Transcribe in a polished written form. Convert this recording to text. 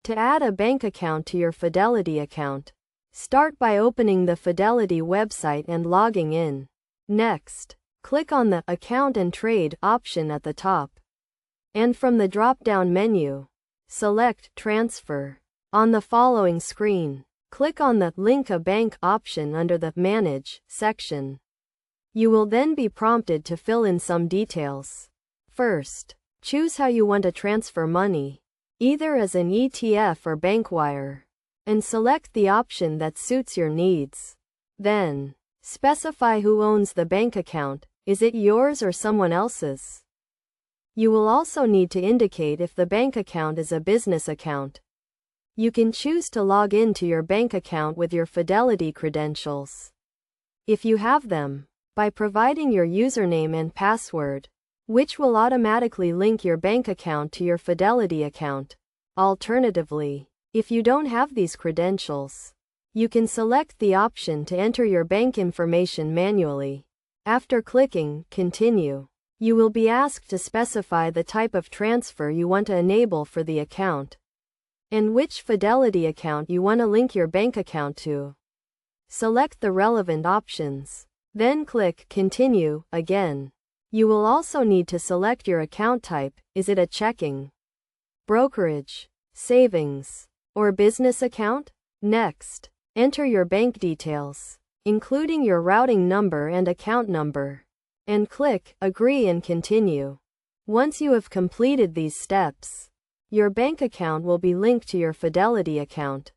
To add a bank account to your Fidelity account, start by opening the Fidelity website and logging in. Next, click on the Account and Trade option at the top. And from the drop-down menu, select Transfer. On the following screen, click on the Link a Bank option under the Manage section. You will then be prompted to fill in some details. First, choose how you want to transfer money, either as an ETF or bank wire, and select the option that suits your needs. Then, specify who owns the bank account. Is it yours or someone else's? You will also need to indicate if the bank account is a business account. You can choose to log into your bank account with your Fidelity credentials, if you have them, by providing your username and password, which will automatically link your bank account to your Fidelity account. Alternatively, if you don't have these credentials, you can select the option to enter your bank information manually. After clicking Continue, you will be asked to specify the type of transfer you want to enable for the account, and which Fidelity account you want to link your bank account to. Select the relevant options, then click Continue again. You will also need to select your account type. Is it a checking, brokerage, savings, or business account? Next, enter your bank details, including your routing number and account number, and click Agree and Continue. Once you have completed these steps, your bank account will be linked to your Fidelity account.